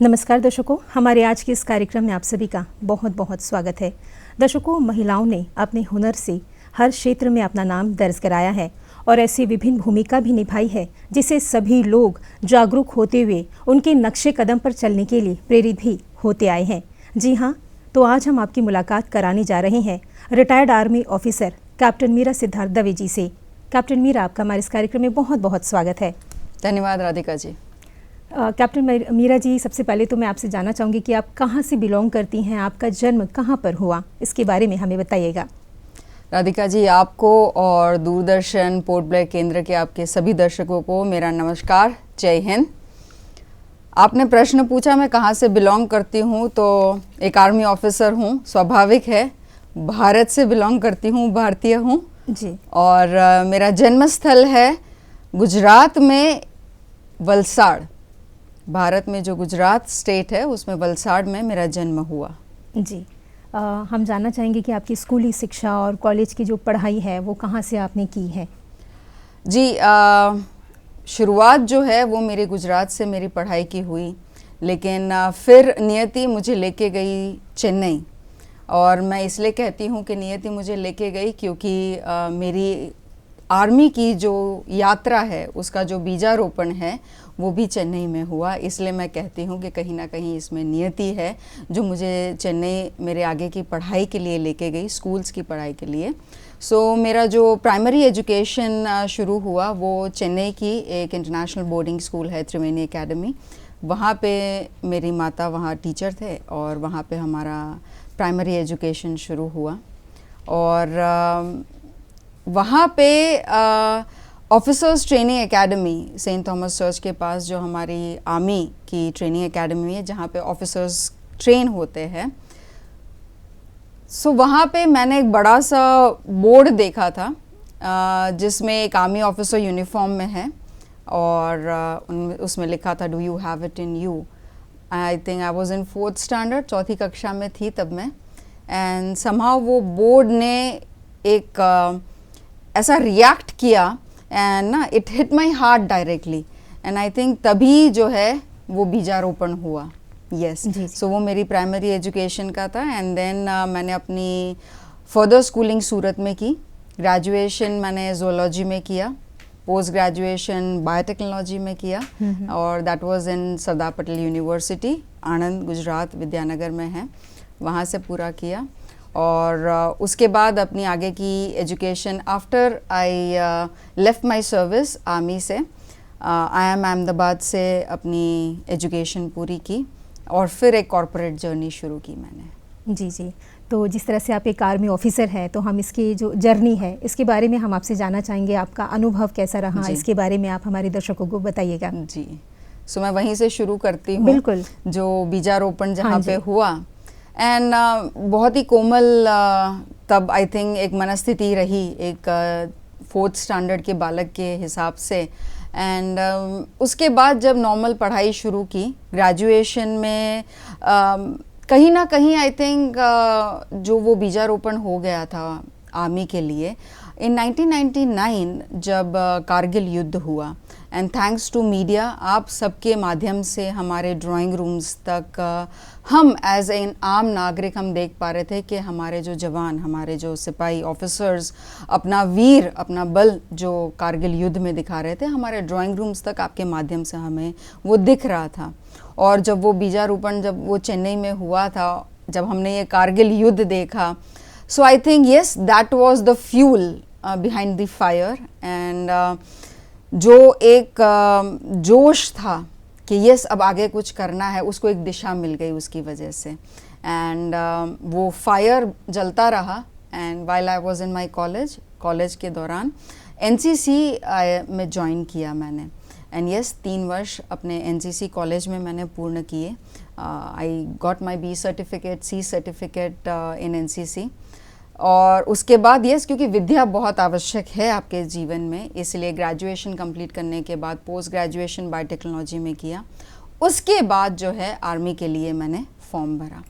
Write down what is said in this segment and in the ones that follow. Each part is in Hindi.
नमस्कार दर्शकों, हमारे आज के इस कार्यक्रम में आप सभी का बहुत बहुत स्वागत है। दर्शकों, महिलाओं ने अपने हुनर से हर क्षेत्र में अपना नाम दर्ज कराया है और ऐसी विभिन्न भूमिका भी निभाई है जिसे सभी लोग जागरूक होते हुए उनके नक्शे कदम पर चलने के लिए प्रेरित भी होते आए हैं। जी हाँ, तो आज हम आपकी मुलाकात कराने जा रहे हैं retired army officer captain Meera Siddharth Dave ji से। कैप्टन मीरा, आपका हमारे इस कार्यक्रम में बहुत बहुत स्वागत है। धन्यवाद राधिका जी। कैप्टन मीरा जी, सबसे पहले तो मैं आपसे जानना चाहूँगी कि आप कहाँ से बिलोंग करती हैं, आपका जन्म कहाँ पर हुआ, इसके बारे में हमें बताइएगा। राधिका जी, आपको और दूरदर्शन पोर्ट ब्लेयर केंद्र के आपके सभी दर्शकों को मेरा नमस्कार, जय हिंद। आपने प्रश्न पूछा मैं कहाँ से बिलोंग करती हूँ, तो एक आर्मी ऑफिसर हूँ, स्वाभाविक है। भारत से बिलोंग करती हूँ, भारतीय हूँ जी। और मेरा जन्म स्थल है गुजरात में वलसाड़। भारत में जो गुजरात स्टेट है उसमें वलसाड़ में मेरा जन्म हुआ। जी। हम जानना चाहेंगे कि आपकी स्कूली शिक्षा और कॉलेज की जो पढ़ाई है वो कहाँ से आपने की है? जी, शुरुआत जो है वो मेरे गुजरात से मेरी पढ़ाई की हुई, लेकिन फिर नियति मुझे लेके गई चेन्नई। और मैं इसलिए कहती हूँ कि नियति मुझे लेके गई क्योंकि मेरी आर्मी की जो यात्रा है उसका जो बीजारोपण है वो भी चेन्नई में हुआ। इसलिए मैं कहती हूँ कि कहीं ना कहीं इसमें नियति है जो मुझे चेन्नई मेरे आगे की पढ़ाई के लिए लेके गई, स्कूल्स की पढ़ाई के लिए। सो मेरा जो प्राइमरी एजुकेशन शुरू हुआ वो चेन्नई की एक इंटरनेशनल बोर्डिंग स्कूल है, त्रिवेणी एकेडमी। वहाँ पे मेरी माता वहाँ टीचर थे और वहाँ पे हमारा प्राइमरी एजुकेशन शुरू हुआ। और वहाँ पे officers training academy saint Thomas church के पास जो हमारी आर्मी की ट्रेनिंग एकेडमी है जहाँ पे ऑफिसर्स ट्रेन होते हैं, सो वहाँ पे मैंने एक बड़ा सा बोर्ड देखा था जिसमें एक आर्मी ऑफिसर यूनिफॉर्म में है और उसमें लिखा था do you have it in you. I think I was in 4th standard, चौथी कक्षा में थी तब मैं। एंड समहाउ वो बोर्ड ने एक ऐसा रिएक्ट किया एंड ना it hit my heart directly. And I think तभी जो है वो बीजारोपण हुआ। यस, सो वो मेरी प्राइमरी एजुकेशन का था। एंड देन मैंने अपनी फर्दर स्कूलिंग सूरत में की। ग्रेजुएशन मैंने जोलॉजी में किया, पोस्ट ग्रेजुएशन बायोटेक्नोलॉजी में किया और that was in Sardar Patel university, Anand, Gujarat, Vidyanagar में है, वहाँ से पूरा किया। और उसके बाद अपनी आगे की education after I left my service army से IIM अहमदाबाद से अपनी एजुकेशन पूरी की और फिर एक कॉरपोरेट जर्नी शुरू की मैंने। जी जी। तो जिस तरह से आप एक आर्मी ऑफिसर हैं तो हम इसकी जो जर्नी है इसके बारे में हम आपसे जानना चाहेंगे, आपका अनुभव कैसा रहा, इसके बारे में आप हमारे दर्शकों को बताइएगा। जी, सो मैं वहीं से शुरू करती हूँ। बिल्कुल। जो बीजारोपण जहाँ पे हुआ एंड बहुत ही कोमल तब आई थिंक एक मनस्थिति रही एक 4th स्टैंडर्ड के बालक के हिसाब से। एंड उसके बाद जब नॉर्मल पढ़ाई शुरू की ग्रेजुएशन में कहीं ना कहीं आई थिंक जो वो बीजारोपण हो गया था आर्मी के लिए इन 1999 जब कारगिल युद्ध हुआ। एंड थैंक्स टू मीडिया, आप सबके माध्यम से हमारे ड्राइंग रूम्स तक हम एज एन आम नागरिक हम देख पा रहे थे कि हमारे जो जवान, हमारे जो सिपाही ऑफिसर्स अपना वीर, अपना बल जो कारगिल युद्ध में दिखा रहे थे, हमारे ड्राइंग रूम्स तक आपके माध्यम से हमें वो दिख रहा था। और जब वो बीजारोपण जब वो चेन्नई में हुआ था, जब हमने ये कारगिल युद्ध देखा, so I think yes that was the fuel behind the fire. And जो एक जोश था कि यस अब आगे कुछ करना है, उसको एक दिशा मिल गई उसकी वजह से। एंड वो फायर जलता रहा। And while I was in my college के दौरान NCC में ज्वाइन किया मैंने। एंड यस 3 वर्ष अपने NCC कॉलेज में मैंने पूर्ण किए। I got my B certificate, C certificate in NCC। और उसके बाद यस, क्योंकि विद्या बहुत आवश्यक है आपके जीवन में, इसलिए ग्रेजुएशन कंप्लीट करने के बाद पोस्ट ग्रेजुएशन बायोटेक्नोलॉजी में किया। उसके बाद जो है आर्मी के लिए मैंने फॉर्म भरा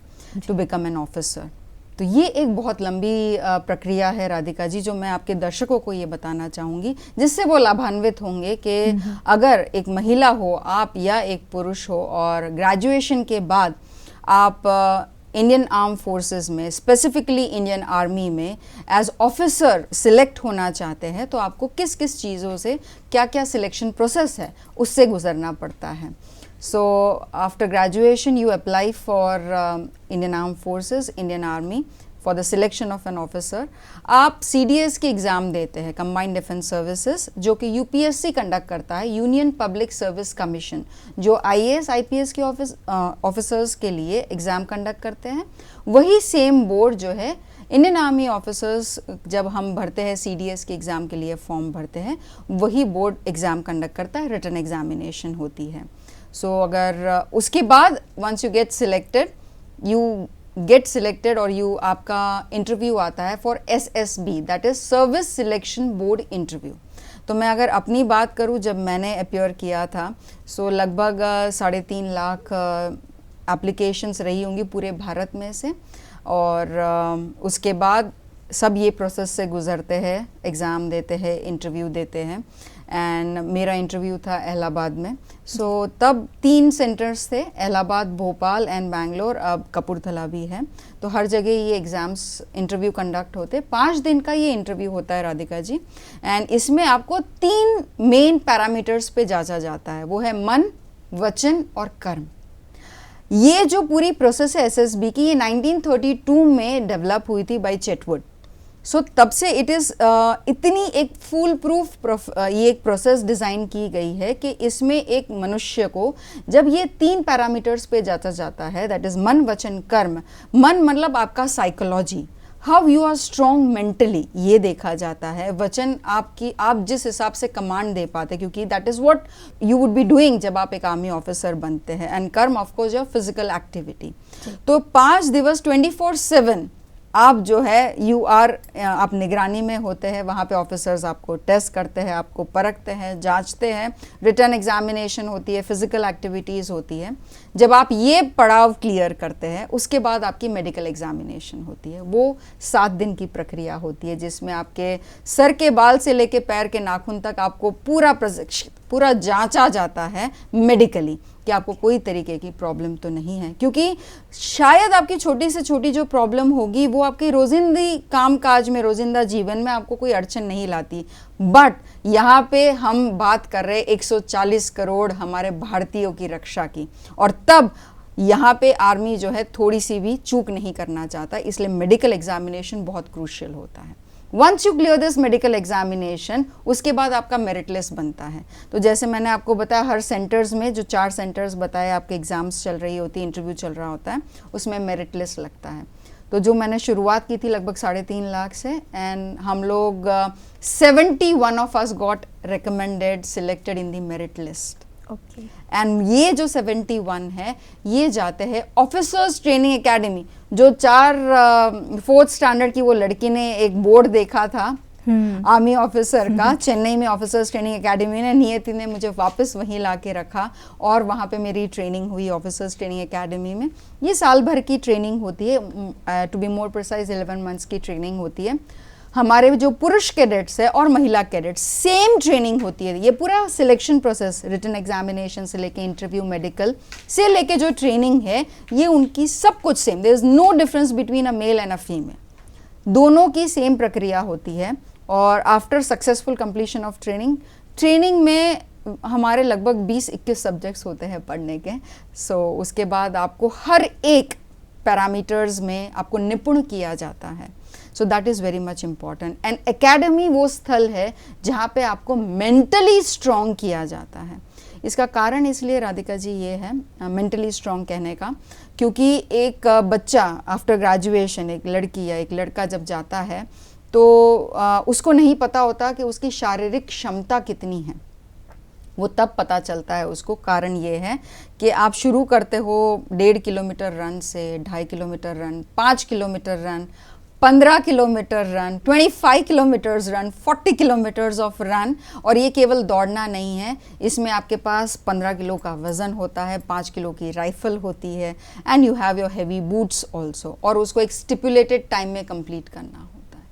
टू बिकम एन ऑफिसर। तो ये एक बहुत लंबी प्रक्रिया है राधिका जी, जो मैं आपके दर्शकों को ये बताना चाहूँगी, जिससे वो लाभान्वित होंगे कि अगर एक महिला हो आप या एक पुरुष हो और ग्रेजुएशन के बाद आप इंडियन आर्म फोर्सेस में, स्पेसिफिकली इंडियन आर्मी में एज ऑफिसर सिलेक्ट होना चाहते हैं, तो आपको किस किस चीज़ों से, क्या क्या सिलेक्शन प्रोसेस है उससे गुजरना पड़ता है. So after graduation you apply for Indian Armed Forces, Indian Army for the selection of an officer. आप CDS की एग्ज़ाम देते हैं, Combined Defense Services, जो कि UPSC कंडक्ट करता है, यूनियन पब्लिक सर्विस कमीशन, जो IAS IPS के ऑफिसर्स के लिए एग्ज़ाम कंडक्ट करते हैं. वही सेम बोर्ड जो है इंडियन आर्मी ऑफिसर्स, जब हम भरते हैं CDS के एग्ज़ाम के लिए फॉर्म भरते हैं, वही बोर्ड एग्ज़ाम कंडक्ट करता है, रिटन एग्जामिनेशन होती है. सो अगर उसके बाद वंस यू गेट सिलेक्टेड और आपका इंटरव्यू आता है for SSB, that is service selection board interview. तो मैं अगर अपनी बात करूं, जब मैंने अपियर किया था, सो लगभग 3.5 लाख एप्लीकेशंस रही होंगी पूरे भारत में से, और उसके बाद सब ये प्रोसेस से गुजरते हैं, एग्ज़ाम देते हैं, इंटरव्यू देते हैं. एंड मेरा इंटरव्यू था इलाहाबाद में. सो तब 3 सेंटर्स थे, इलाहाबाद, भोपाल एंड बैंगलोर, अब कपूरथला भी है. तो हर जगह ये एग्ज़ाम्स, इंटरव्यू कंडक्ट होते. 5 दिन का ये इंटरव्यू होता है राधिका जी. एंड इसमें आपको 3 मेन पैरामीटर्स पे जांचा जाता है, वो है मन, वचन और कर्म. ये जो पूरी प्रोसेस है SSB की, ये 1932 में डेवलप हुई थी बाय चेटवुड. सो तब से इट इज़ इतनी एक फुल प्रूफ ये एक प्रोसेस डिज़ाइन की गई है कि इसमें एक मनुष्य को जब ये 3 पैरामीटर्स पे जाता जाता है, दैट इज़ मन, वचन, कर्म. मन मतलब आपका psychology, how you are strong mentally, ये देखा जाता है. वचन आप जिस हिसाब से कमांड दे पाते, क्योंकि that is what you would be doing जब आप एक आर्मी ऑफिसर बनते हैं. एंड कर्म ऑफकोर्स योर फिजिकल एक्टिविटी. तो 5 दिवस 24/7 आप जो है आप निगरानी में होते हैं. वहाँ पे ऑफिसर्स आपको टेस्ट करते हैं, आपको परखते हैं, जांचते हैं. रिटर्न एग्जामिनेशन होती है, फिजिकल एक्टिविटीज़ होती है. जब आप ये पड़ाव क्लियर करते हैं, उसके बाद आपकी मेडिकल एग्जामिनेशन होती है. वो 7 दिन की प्रक्रिया होती है, जिसमें आपके सर के बाल से लेके पैर के नाखून तक आपको पूरा जांचा जाता है मेडिकली कि आपको कोई तरीके की प्रॉब्लम तो नहीं है. क्योंकि शायद आपकी छोटी से छोटी जो प्रॉब्लम होगी वो आपके रोजिंदी कामकाज में, रोजिंदा जीवन में आपको कोई अड़चन नहीं लाती. बट यहाँ पे हम बात कर रहे 140 करोड़ हमारे भारतीयों की रक्षा की, और तब यहाँ पे आर्मी जो है थोड़ी सी भी चूक नहीं करना चाहता. इसलिए मेडिकल एग्जामिनेशन बहुत क्रूशियल होता है. Once you clear this medical examination, उसके बाद आपका मेरिट लिस्ट बनता है. तो जैसे मैंने आपको बताया, हर सेंटर्स में जो 4 सेंटर्स बताए, आपके एग्जाम्स चल रही होती है, इंटरव्यू चल रहा होता है, उसमें मेरिट लिस्ट लगता है. तो जो मैंने शुरुआत की थी लगभग 3.5 लाख से, एंड हम लोग 71 of us got recommended, selected in the merit list. Okay. And ये जो 71 है, ये जाते हैं ऑफिसर्स ट्रेनिंग एकेडमी. जो 4th स्टैंडर्ड की वो लड़की ने एक बोर्ड देखा था आर्मी ऑफिसर का, चेन्नई में ऑफिसर्स ट्रेनिंग एकेडमी ने, नियति ने मुझे वापस वहीं ला के रखा, और वहाँ पे मेरी ट्रेनिंग हुई ऑफिसर्स ट्रेनिंग एकेडमी में. ये साल भर की ट्रेनिंग होती है, to be more precise 11 months की ट्रेनिंग होती है. हमारे जो पुरुष कैडेट्स है और महिला कैडेट्स, सेम ट्रेनिंग होती है. ये पूरा सिलेक्शन प्रोसेस, रिटन एग्जामिनेशन से लेके इंटरव्यू, मेडिकल से लेके जो ट्रेनिंग है, ये उनकी सब कुछ same. There is no difference between a male and a female. दोनों की सेम प्रक्रिया होती है. और after successful completion of training में हमारे लगभग 20-21 सब्जेक्ट्स होते हैं पढ़ने के. सो उसके बाद आपको हर एक पैरामीटर्स में आपको निपुण किया जाता है. So that is very much important. And academy वो स्थल है जहाँ पे आपको मेंटली स्ट्रॉन्ग किया जाता है. इसका कारण इसलिए राधिका जी ये है मेंटली स्ट्रॉन्ग कहने का, क्योंकि एक बच्चा आफ्टर ग्रेजुएशन, एक लड़की या एक लड़का जब जाता है, तो उसको नहीं पता होता कि उसकी शारीरिक क्षमता कितनी है. वो तब पता चलता है उसको. कारण ये है कि आप शुरू करते हो 1.5 किलोमीटर रन से, 2.5 kilometre run, 5 kilometre run, 15 kilometre run, 25 kilometres run, 40 kilometres of run. और ये केवल दौड़ना नहीं है, इसमें आपके पास 15 किलो का वज़न होता है, 5 किलो की राइफल होती है, and you have your heavy boots also, और उसको एक स्टिपुलेटेड टाइम में कंप्लीट करना होता है।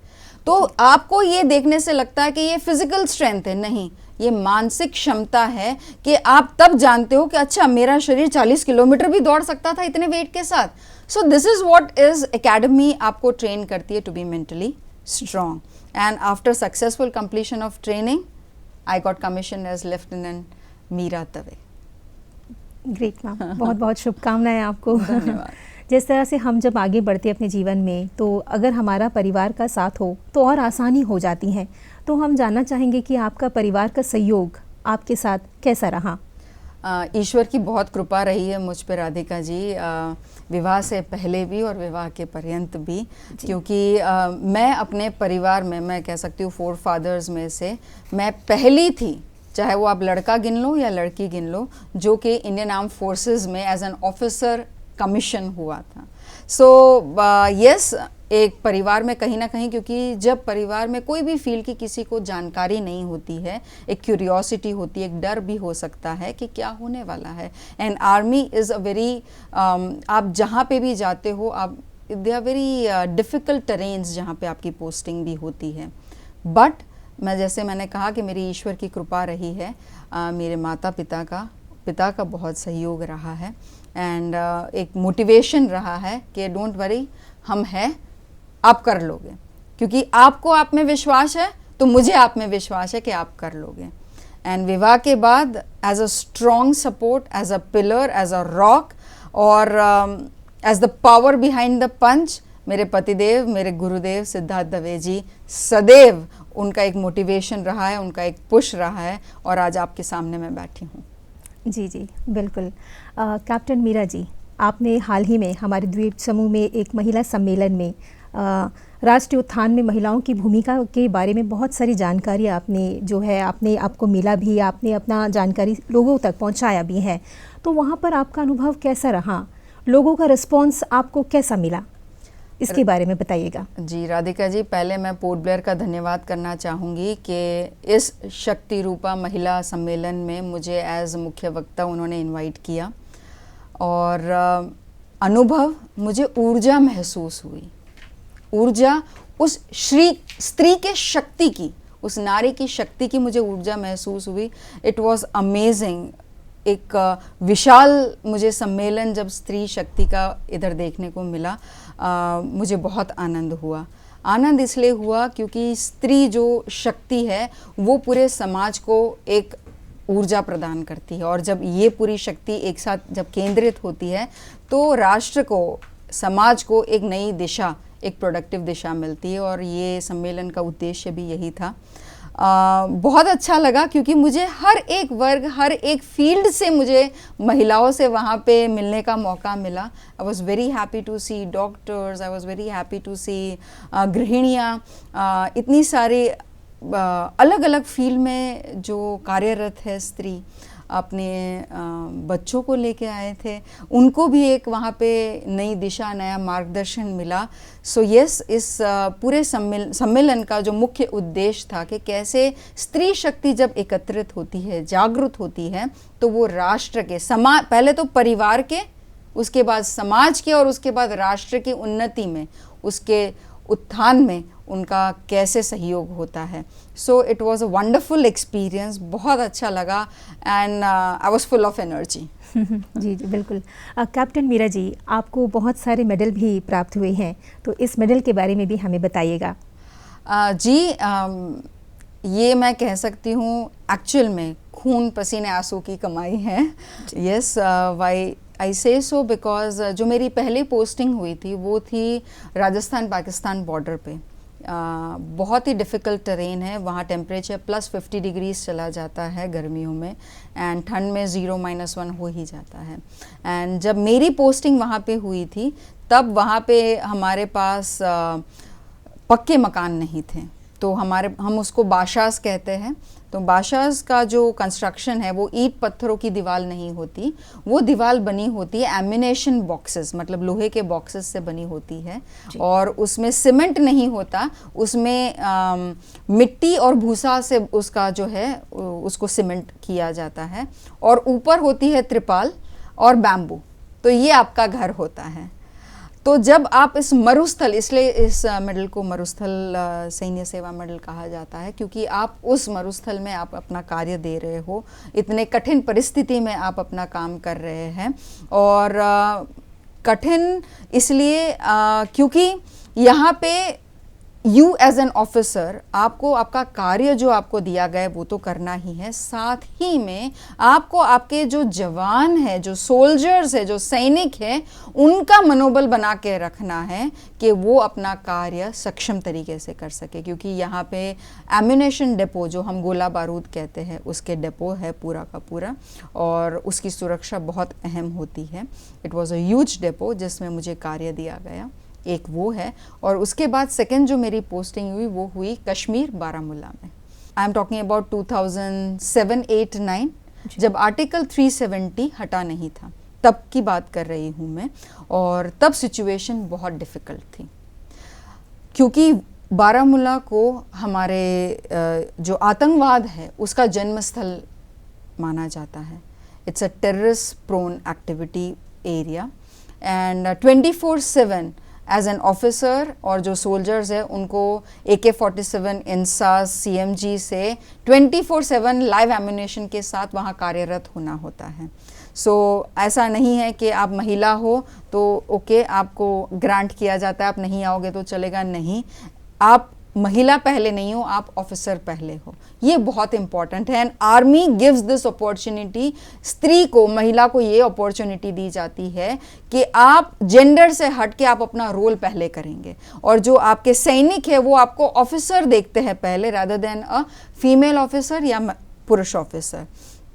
तो आपको ये देखने से लगता है कि ये फिजिकल स्ट्रेंथ है, नहीं, ये मानसिक क्षमता है कि आप तब जानते हो कि अच्छा मेरा शरीर 40 किलोमीटर भी दौड़ सकता था इतने वेट के साथ। So this is what is academy आपको ट्रेन करती है to be mentally strong. And after successful completion of training I got commission as lieutenant Meera Dave. Great ma'am, बहुत बहुत शुभकामनाएं आपको। धन्यवाद। जिस तरह से हम जब आगे बढ़ते हैं अपने जीवन में, तो अगर हमारा परिवार का साथ हो तो और आसानी हो जाती है। तो हम जानना चाहेंगे कि आपका परिवार का सहयोग आपके साथ कैसा रहा? ईश्वर की बहुत कृपा रही है मुझ पर राधिका जी, विवाह से पहले भी और विवाह के पर्यंत भी, क्योंकि मैं अपने परिवार में, मैं कह सकती हूँ 4 फादर्स में से मैं पहली थी, चाहे वो आप लड़का गिन लो या लड़की गिन लो, जो कि इंडियन आर्म फोर्सेस में एज एन ऑफिसर कमीशन हुआ था। सो यस, एक परिवार में कहीं ना कहीं, क्योंकि जब परिवार में कोई भी फील्ड की किसी को जानकारी नहीं होती है, एक क्यूरियोसिटी होती है, एक डर भी हो सकता है कि क्या होने वाला है। And army is a very, आप जहाँ पे भी जाते हो, आप they are very difficult terrains जहाँ पे आपकी पोस्टिंग भी होती है। बट जैसे मैंने कहा कि मेरी ईश्वर की कृपा रही है, मेरे माता पिता का बहुत सहयोग रहा है, एंड एक मोटिवेशन रहा है कि डोंट वरी, हम हैं, आप कर लोगे, क्योंकि आपको आप में विश्वास है तो मुझे आप में विश्वास है कि आप कर लोगे। एंड विवाह के बाद as a strong support, as a pillar, as a rock, और as the power behind the punch, मेरे पतिदेव, मेरे गुरुदेव सिद्धार्थ दवे जी सदैव उनका एक मोटिवेशन रहा है, उनका एक पुश रहा है, और आज आपके सामने मैं बैठी हूँ। जी जी बिल्कुल। कैप्टन मीरा जी, आपने हाल ही में हमारे द्वीप समूह में एक महिला सम्मेलन में राष्ट्रीय उत्थान में महिलाओं की भूमिका के बारे में बहुत सारी जानकारी आपने जो है आपने आपको मिला भी, आपने अपना जानकारी लोगों तक पहुंचाया भी है। तो वहाँ पर आपका अनुभव कैसा रहा? लोगों का रिस्पॉन्स आपको कैसा मिला? इसके बारे में बताइएगा। जी राधिका जी, पहले मैं पोर्ट ब्लेयर का धन्यवाद करना चाहूँगी कि इस शक्ति रूपा महिला सम्मेलन में मुझे एज मुख्य वक्ता उन्होंने इनवाइट किया, और अनुभव, मुझे ऊर्जा महसूस हुई, ऊर्जा उस स्त्री के शक्ति की, उस नारी की शक्ति की मुझे ऊर्जा महसूस हुई। It was amazing. एक विशाल मुझे सम्मेलन जब स्त्री शक्ति का इधर देखने को मिला, मुझे बहुत आनंद हुआ। आनंद इसलिए हुआ क्योंकि स्त्री जो शक्ति है वो पूरे समाज को एक ऊर्जा प्रदान करती है, और जब ये पूरी शक्ति एक साथ जब केंद्रित होती है तो राष्ट्र को, समाज को एक नई दिशा, एक प्रोडक्टिव दिशा मिलती है, और ये सम्मेलन का उद्देश्य भी यही था। बहुत अच्छा लगा क्योंकि मुझे हर एक वर्ग, हर एक फील्ड से मुझे महिलाओं से वहाँ पे मिलने का मौका मिला। I was very happy to see doctors, I was very happy to see गृहिणियाँ, इतनी सारी अलग अलग फील्ड में जो कार्यरत है स्त्री, अपने बच्चों को लेके आए थे, उनको भी एक वहाँ पे नई दिशा, नया मार्गदर्शन मिला। सो यस, इस पूरे सम्मेलन का जो मुख्य उद्देश्य था कि कैसे स्त्री शक्ति जब एकत्रित होती है, जागरूक होती है, तो वो राष्ट्र के, पहले तो परिवार के, उसके बाद समाज के, और उसके बाद राष्ट्र की उन्नति में, उसके उत्थान में उनका कैसे सहयोग होता है। So it was a wonderful experience, बहुत अच्छा लगा, and I was full of energy. जी जी बिल्कुल। कैप्टन मीरा जी, आपको बहुत सारे मेडल भी प्राप्त हुए हैं, तो इस मेडल के बारे में भी हमें बताइएगा। जी, ये मैं कह सकती हूँ एक्चुअल में खून पसीने आंसू की कमाई है। यस, वाई आई से सो बिकॉज जो मेरी पहली पोस्टिंग हुई थी वो थी राजस्थान पाकिस्तान बॉर्डर पे। बहुत ही डिफ़िकल्ट टेरेन है, वहाँ टेम्परेचर +50 डिग्रीज चला जाता है गर्मियों में, एंड ठंड में 0-1 हो ही जाता है। एंड जब मेरी पोस्टिंग वहाँ पे हुई थी तब वहाँ पे हमारे पास पक्के मकान नहीं थे, तो हम उसको बाशास कहते हैं। तो बाशास का जो कंस्ट्रक्शन है वो ईंट पत्थरों की दीवार नहीं होती, वो दीवार बनी होती है एम्यूनेशन बॉक्सेस, मतलब लोहे के बॉक्सेस से बनी होती है, और उसमें सीमेंट नहीं होता, उसमें मिट्टी और भूसा से उसका जो है उसको सीमेंट किया जाता है, और ऊपर होती है त्रिपाल और बैम्बू। तो ये आपका घर होता है। तो जब आप इस मरुस्थल, इसलिए इस मेडल को मरुस्थल सैन्य सेवा मेडल कहा जाता है, क्योंकि आप उस मरुस्थल में आप अपना कार्य दे रहे हो, इतने कठिन परिस्थिति में आप अपना काम कर रहे हैं। और कठिन इसलिए क्योंकि यहाँ पे यू एज एन ऑफिसर, आपको आपका कार्य जो आपको दिया गया है वो तो करना ही है, साथ ही में आपको आपके जो जवान है, जो सोल्जर्स है, जो सैनिक है, उनका मनोबल बना के रखना है कि वो अपना कार्य सक्षम तरीके से कर सके। क्योंकि यहाँ पे एम्यूनेशन डिपो, जो हम गोला बारूद कहते हैं, उसके डिपो है पूरा का पूरा, और उसकी सुरक्षा बहुत अहम होती है। It was a huge depot जिसमें मुझे कार्य दिया गया, एक वो है। और उसके बाद सेकेंड जो मेरी पोस्टिंग हुई वो हुई कश्मीर बारामूला में। आई एम टॉकिंग अबाउट 2007, 8, 9, जब आर्टिकल 370 हटा नहीं था, तब की बात कर रही हूँ मैं। और तब सिचुएशन बहुत डिफ़िकल्ट थी, क्योंकि बारामूला को हमारे जो आतंकवाद है उसका जन्मस्थल माना जाता है। It's a terrorist prone activity area, and 24/7 as an officer और जो सोल्जर्स है उनको AK-47 इंसास CMG से 24/7 लाइव एम्यूनेशन के साथ वहाँ कार्यरत होना होता है। सो ऐसा नहीं है कि आप महिला हो तो ओके आपको ग्रांट किया जाता है, आप नहीं आओगे तो चलेगा, नहीं, आप महिला पहले नहीं हो, आप ऑफिसर पहले हो। ये बहुत इंपॉर्टेंट है, and army gives this opportunity. स्त्री को, महिला को ये अपॉर्चुनिटी दी जाती है कि आप जेंडर से हट के आप अपना रोल पहले करेंगे, और जो आपके सैनिक है वो आपको ऑफिसर देखते हैं पहले, rather than a female officer या पुरुष ऑफिसर।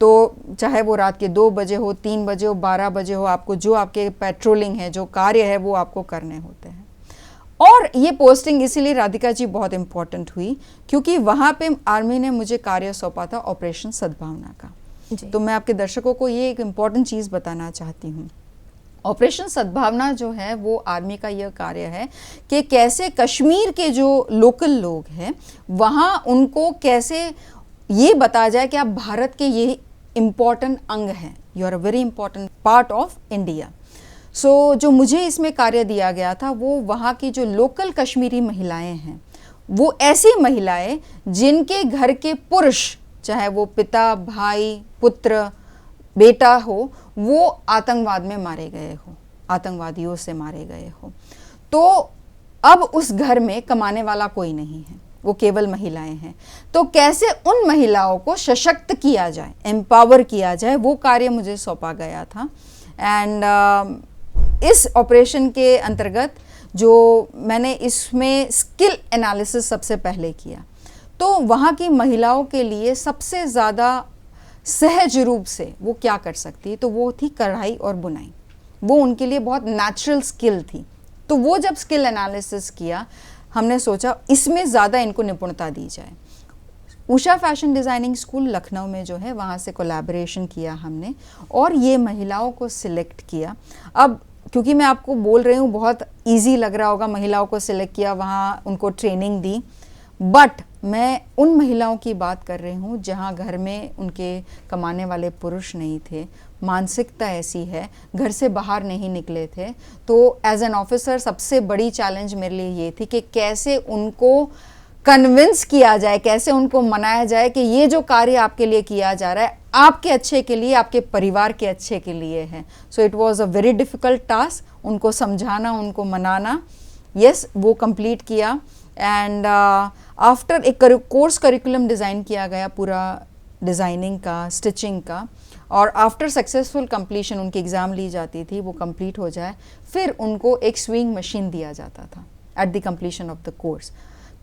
तो चाहे वो रात के 2 बजे हो, 3 बजे हो, 12 बजे हो, आपको जो आपके पेट्रोलिंग है, जो कार्य है, वो आपको करने होते हैं। और ये पोस्टिंग इसीलिए राधिका जी बहुत इंपॉर्टेंट हुई क्योंकि वहाँ पे आर्मी ने मुझे कार्य सौंपा था ऑपरेशन सद्भावना का। तो मैं आपके दर्शकों को ये एक इम्पॉर्टेंट चीज़ बताना चाहती हूँ। ऑपरेशन सद्भावना जो है वो आर्मी का यह कार्य है कि कैसे कश्मीर के जो लोकल लोग हैं वहाँ उनको कैसे ये बताया जाए कि आप भारत के ये इम्पॉर्टेंट अंग हैं, you are a very important part of India. So जो मुझे इसमें कार्य दिया गया था वो वहाँ की जो लोकल कश्मीरी महिलाएं हैं, वो ऐसी महिलाएं जिनके घर के पुरुष, चाहे वो पिता, भाई, पुत्र, बेटा हो, वो आतंकवाद में मारे गए हो, आतंकवादियों से मारे गए हो। तो अब उस घर में कमाने वाला कोई नहीं है, वो केवल महिलाएं हैं। तो कैसे उन महिलाओं को सशक्त किया जाए, एम्पावर किया जाए, वो कार्य मुझे सौंपा गया था। एंड इस ऑपरेशन के अंतर्गत जो मैंने इसमें स्किल एनालिसिस सबसे पहले किया, तो वहाँ की महिलाओं के लिए सबसे ज़्यादा सहज रूप से वो क्या कर सकती है, तो वो थी कढ़ाई और बुनाई। वो उनके लिए बहुत नेचुरल स्किल थी। तो वो जब स्किल एनालिसिस किया, हमने सोचा इसमें ज़्यादा इनको निपुणता दी जाए। Usha fashion designing school Lucknow में जो है, वहाँ से कोलैबोरेशन किया हमने और ये महिलाओं को सिलेक्ट किया। अब क्योंकि मैं आपको बोल रही हूँ बहुत इजी लग रहा होगा, महिलाओं को सिलेक्ट किया, वहाँ उनको ट्रेनिंग दी, बट मैं उन महिलाओं की बात कर रही हूँ जहाँ घर में उनके कमाने वाले पुरुष नहीं थे, मानसिकता ऐसी है, घर से बाहर नहीं निकले थे। तो एज एन ऑफिसर सबसे बड़ी चैलेंज मेरे लिए ये थी कि कैसे उनको कन्विंस किया जाए, कैसे उनको मनाया जाए कि ये जो कार्य आपके लिए किया जा रहा है आपके अच्छे के लिए, आपके परिवार के अच्छे के लिए है। So it was a very difficult task, उनको समझाना, उनको मनाना। यस, वो कंप्लीट किया। एंड आफ्टर एक कोर्स करिकुलम डिज़ाइन किया गया पूरा डिज़ाइनिंग का, स्टिचिंग का, और आफ्टर सक्सेसफुल कंप्लीशन उनकी एग्ज़ाम ली जाती थी, वो कंप्लीट हो जाए, फिर उनको एक स्विंग मशीन दिया जाता था at the completion of the course.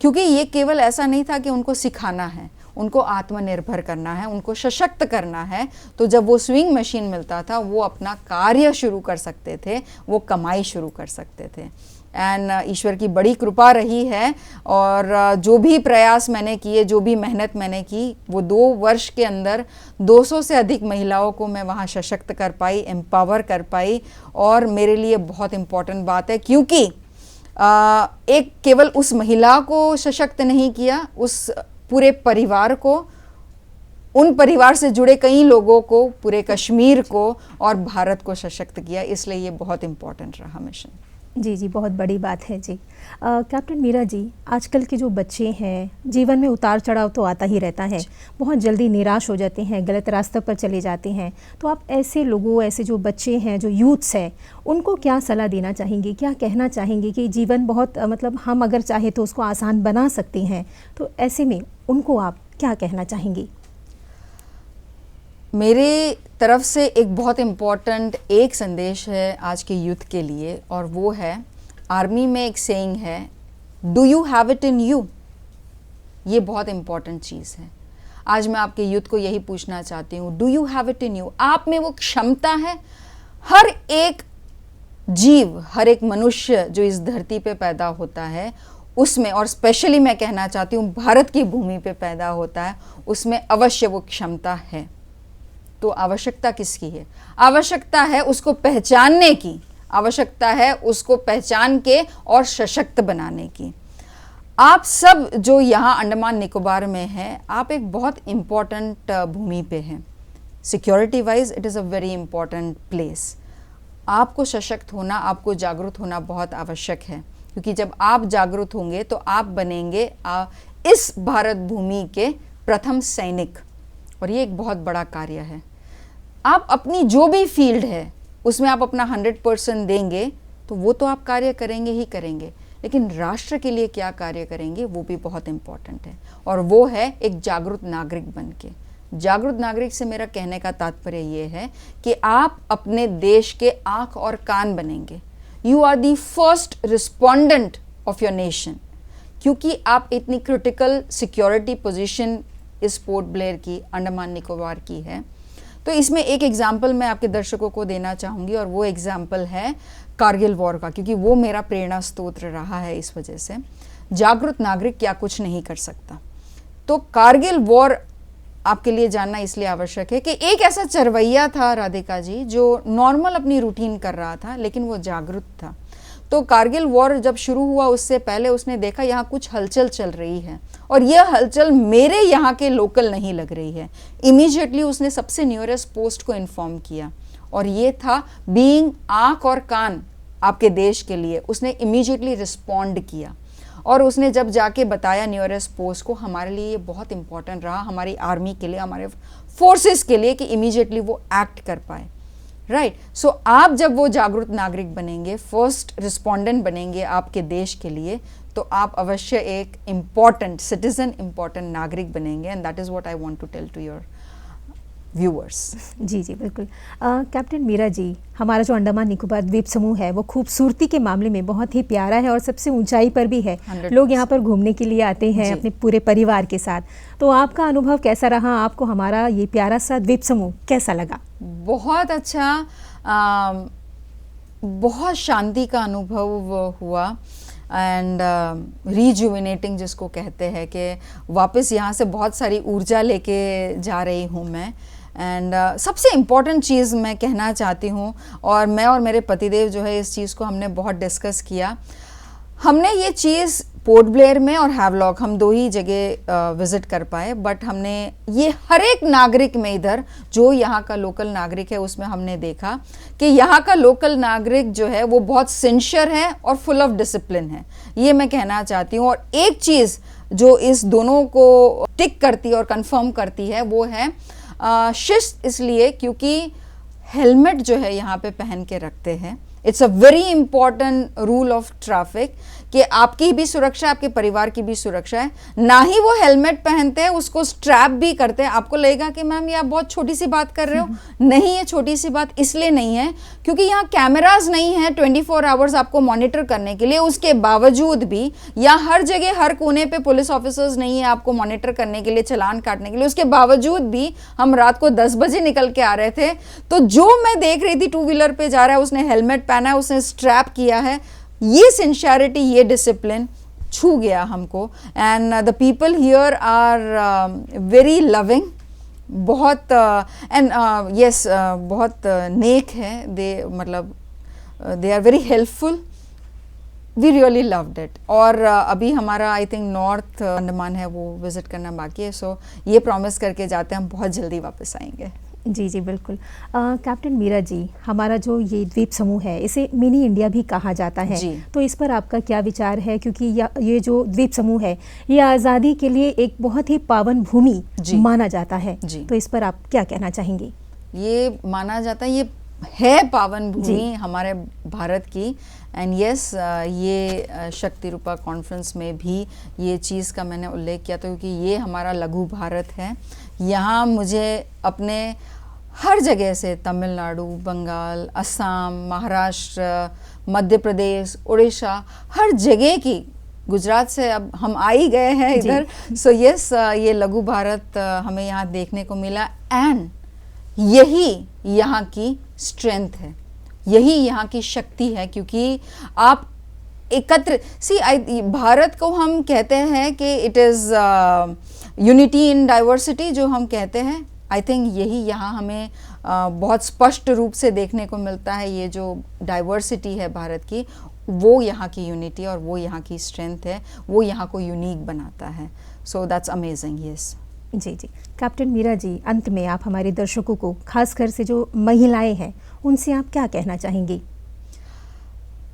क्योंकि ये केवल ऐसा नहीं था कि उनको सिखाना है, उनको आत्मनिर्भर करना है, उनको सशक्त करना है। तो जब वो स्विंग मशीन मिलता था, वो अपना कार्य शुरू कर सकते थे, वो कमाई शुरू कर सकते थे। एंड ईश्वर की बड़ी कृपा रही है। और जो भी प्रयास मैंने किए, जो भी मेहनत मैंने की, वो 2 वर्ष के अंदर 200 से अधिक महिलाओं को मैं वहाँ सशक्त कर पाई, एम्पावर कर पाई। और मेरे लिए बहुत इम्पॉर्टेंट बात है, क्योंकि एक केवल उस महिला को सशक्त नहीं किया, उस पूरे परिवार को, उन परिवार से जुड़े कई लोगों को, पूरे कश्मीर को और भारत को सशक्त किया। इसलिए ये बहुत इम्पोर्टेंट रहा मिशन। जी जी, बहुत बड़ी बात है जी। कैप्टन मीरा जी, आजकल के जो बच्चे हैं, जीवन में उतार चढ़ाव तो आता ही रहता है, बहुत जल्दी निराश हो जाते हैं, गलत रास्ते पर चले जाते हैं। तो आप ऐसे लोगों, ऐसे जो बच्चे हैं, जो यूथ्स हैं, उनको क्या सलाह देना चाहेंगे, क्या कहना चाहेंगे कि जीवन बहुत मतलब हम अगर चाहे तो उसको आसान बना सकते हैं, तो ऐसे में उनको आप क्या कहना चाहेंगी? मेरे तरफ से एक बहुत इम्पॉर्टेंट एक संदेश है आज के यूथ के लिए, और वो है, आर्मी में एक सेइंग है, do you have it in you. ये बहुत इम्पॉर्टेंट चीज़ है। आज मैं आपके यूथ को यही पूछना चाहती हूँ, do you have it in you. आप में वो क्षमता है। हर एक जीव, हर एक मनुष्य जो इस धरती पे पैदा होता है, उसमें, और स्पेशली मैं कहना चाहती हूँ भारत की भूमि पे पैदा होता है, उसमें अवश्य वो क्षमता है। तो आवश्यकता किसकी है? आवश्यकता है उसको पहचानने की, आवश्यकता है उसको पहचान के और सशक्त बनाने की। आप सब जो यहाँ अंडमान निकोबार में हैं, आप एक बहुत इम्पॉर्टेंट भूमि पे हैं। Security wise it is a very important place. आपको सशक्त होना, आपको जागरूक होना बहुत आवश्यक है, क्योंकि जब आप जागरूक होंगे तो आप बनेंगे इस भारत भूमि के प्रथम सैनिक, और ये एक बहुत बड़ा कार्य है। आप अपनी जो भी फील्ड है उसमें आप अपना 100% देंगे तो वो तो आप कार्य करेंगे ही करेंगे, लेकिन राष्ट्र के लिए क्या कार्य करेंगे वो भी बहुत इम्पॉर्टेंट है, और वो है एक जागरूक नागरिक बन के। जागरूक नागरिक से मेरा कहने का तात्पर्य ये है कि आप अपने देश के आँख और कान बनेंगे। You are the first respondent of your nation, क्योंकि आप इतनी क्रिटिकल सिक्योरिटी पोजीशन इस पोर्ट ब्लेयर की, अंडमान निकोबार की है। तो इसमें एक एग्जाम्पल मैं आपके दर्शकों को देना चाहूँगी, और वो एग्जाम्पल है कारगिल वॉर का, क्योंकि वो मेरा प्रेरणा स्रोत रहा है। इस वजह से जागरूक नागरिक क्या कुछ नहीं कर सकता। तो कारगिल वॉर आपके लिए जानना इसलिए आवश्यक है कि एक ऐसा चरवैया था, राधिका जी, जो नॉर्मल अपनी रूटीन कर रहा था, लेकिन वो जागरूक था। तो कारगिल वॉर जब शुरू हुआ उससे पहले उसने देखा यहाँ कुछ हलचल चल रही है, और यह हलचल मेरे यहाँ के लोकल नहीं लग रही है। इमीडिएटली उसने सबसे नियरेस्ट पोस्ट को इन्फॉर्म किया, और ये था बीइंग आँख और कान आपके देश के लिए। उसने इमीडिएटली रिस्पॉन्ड किया, और उसने जब जाके बताया नियरेस्ट पोस्ट को, हमारे लिए ये बहुत इंपॉर्टेंट रहा, हमारी आर्मी के लिए, हमारे फोर्सेस के लिए, कि इमीडिएटली वो एक्ट कर पाए। राइट। सो आप जब वो जागरूक नागरिक बनेंगे, फर्स्ट रिस्पोंडेंट बनेंगे आपके देश के लिए, तो आप अवश्य एक इम्पॉर्टेंट सिटीजन, इम्पॉर्टेंट नागरिक बनेंगे, and that is what I want to tell to your viewers. जी जी बिल्कुल। कैप्टन मीरा जी, हमारा जो अंडमान निकोबार द्वीप समूह है वो खूबसूरती के मामले में बहुत ही प्यारा है और सबसे ऊंचाई पर भी है। लोग यहाँ पर घूमने के लिए आते हैं अपने पूरे परिवार के साथ। तो आपका अनुभव कैसा रहा? आपको हमारा ये प्यारा सा द्वीप समूह कैसा लगा? बहुत अच्छा, बहुत शांति का अनुभव हुआ, एंड रिजुविनेटिंग जिसको कहते हैं, कि वापस यहाँ से बहुत सारी ऊर्जा लेके जा रही हूँ मैं। एंड सबसे इम्पॉर्टेंट चीज़ मैं कहना चाहती हूँ, और मैं और मेरे पतिदेव जो है इस चीज़ को हमने बहुत डिस्कस किया। हमने ये चीज़ पोर्ट ब्लेयर में और हैवलॉक, हम 2 ही जगह विज़िट कर पाए, बट हमने ये हर एक नागरिक में, इधर जो यहाँ का लोकल नागरिक है उसमें हमने देखा कि यहाँ का लोकल नागरिक जो है वो बहुत सिंसियर है और फुल ऑफ डिसिप्लिन है। ये मैं कहना चाहती हूँ। और एक चीज़ जो इस दोनों को टिक करती है और कंफर्म करती है वो है शिस्त, इसलिए क्योंकि हेलमेट जो है यहाँ पे पहन के रखते हैं। It's a very important rule of traffic कि आपकी भी सुरक्षा, आपके परिवार की भी सुरक्षा है। ना ही वो हेलमेट पहनते हैं, उसको स्ट्रैप भी करते हैं। आपको लगेगा कि मैम ये आप बहुत छोटी सी बात कर रहे हो। नहीं, ये छोटी सी बात इसलिए नहीं है क्योंकि यहाँ कैमरास नहीं है 24 आवर्स आपको मॉनिटर करने के लिए। उसके बावजूद भी यहाँ हर जगह, हर कोने पे पुलिस ऑफिसर्स नहीं है आपको मॉनिटर करने के लिए, चालान काटने के लिए। उसके बावजूद भी हम रात को 10 बजे निकल के आ रहे थे, तो जो मैं देख रही थी 2 व्हीलर पे जा रहा है, उसने हेलमेट पहना है, उसने स्ट्रैप किया है, ये सिंसियरिटी, ये डिसिप्लिन छू गया हमको. And the people here are very loving, बहुत एंड यस बहुत नेक है. दे मतलब they are very helpful. We really loved it. और अभी हमारा आई थिंक नॉर्थ अंडमान है, वो विज़िट करना बाकी है. सो ये प्रॉमिस करके जाते हैं हम बहुत जल्दी वापस आएंगे. जी जी बिल्कुल. कैप्टन मीरा जी, हमारा जो ये द्वीप समूह है इसे मिनी इंडिया भी कहा जाता है जी. तो इस पर आपका क्या विचार है, क्योंकि ये जो द्वीप समूह है ये आज़ादी के लिए एक बहुत ही पावन भूमि माना जाता है. जी. तो इस पर आप क्या कहना चाहेंगे? ये माना जाता है, ये है पावन भूमि हमारे भारत की. एंड यस ये शक्ति रूपा कॉन्फ्रेंस में भी ये चीज़ का मैंने उल्लेख किया था, क्योंकि ये हमारा लघु भारत है. यहाँ मुझे अपने हर जगह से तमिलनाडु, बंगाल, असम, महाराष्ट्र, मध्य प्रदेश, उड़ीसा, हर जगह की, गुजरात से अब हम आ ही गए हैं इधर. सो यस ये लघु भारत हमें यहाँ देखने को मिला. एंड यही यहाँ की स्ट्रेंथ है, यही यहाँ की शक्ति है. क्योंकि आप एकत्र भारत को हम कहते हैं कि it is unity in diversity जो हम कहते हैं. आई थिंक यही यहाँ हमें बहुत स्पष्ट रूप से देखने को मिलता है. ये जो डाइवर्सिटी है भारत की, वो यहाँ की यूनिटी और वो यहाँ की स्ट्रेंथ है, वो यहाँ को यूनिक बनाता है. So that's amazing. यस जी जी. कैप्टन मीरा जी, अंत में आप हमारे दर्शकों को, खासकर से जो महिलाएं हैं, उनसे आप क्या कहना चाहेंगी?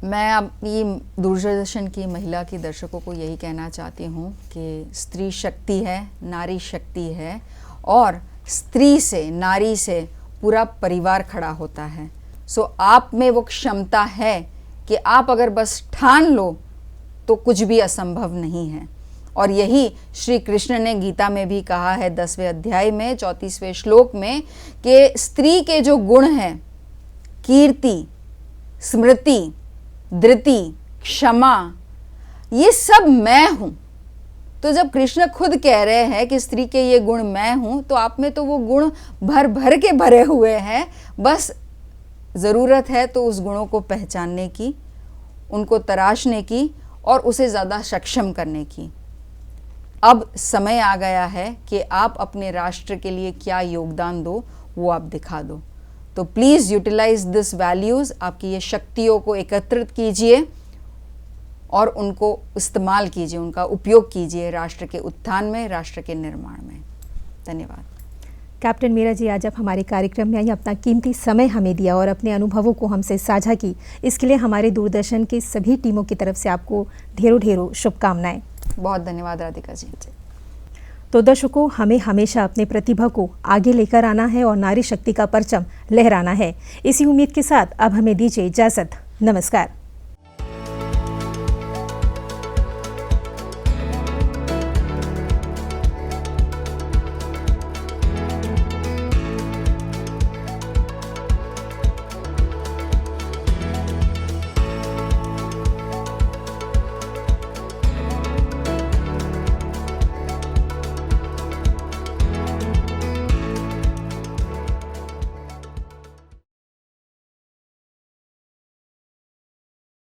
मैं अपनी दूरदर्शन की महिला की दर्शकों को यही कहना चाहती हूँ कि स्त्री शक्ति है, नारी शक्ति है, और स्त्री से, नारी से पूरा परिवार खड़ा होता है. सो आप में वो क्षमता है कि आप अगर बस ठान लो तो कुछ भी असंभव नहीं है. और यही श्री कृष्ण ने गीता में भी कहा है 10वें अध्याय में 34वें श्लोक में कि स्त्री के जो गुण हैं, कीर्ति, स्मृति, धृति, क्षमा, ये सब मैं हूं. तो जब कृष्ण खुद कह रहे हैं कि स्त्री के ये गुण मैं हूं, तो आप में तो वो गुण भर भर के भरे हुए हैं. बस ज़रूरत है तो उस गुणों को पहचानने की, उनको तराशने की और उसे ज़्यादा सक्षम करने की. अब समय आ गया है कि आप अपने राष्ट्र के लिए क्या योगदान दो, वो आप दिखा दो. तो प्लीज़ यूटिलाइज दिस वैल्यूज़. आपकी ये शक्तियों को एकत्रित कीजिए और उनको इस्तेमाल कीजिए, उनका उपयोग कीजिए राष्ट्र के उत्थान में, राष्ट्र के निर्माण में. धन्यवाद. कैप्टन मीरा जी, आज आप हमारे कार्यक्रम में आई, अपना कीमती समय हमें दिया और अपने अनुभवों को हमसे साझा की. इसके लिए हमारे दूरदर्शन की सभी टीमों की तरफ से आपको ढेरों ढेरों शुभकामनाएं. बहुत धन्यवाद राधिका जी. तो दर्शकों, हमें हमेशा अपने प्रतिभा को आगे लेकर आना है और नारी शक्ति का परचम लहराना है. इसी उम्मीद के साथ अब हमें दीजिए इजाजत. नमस्कार.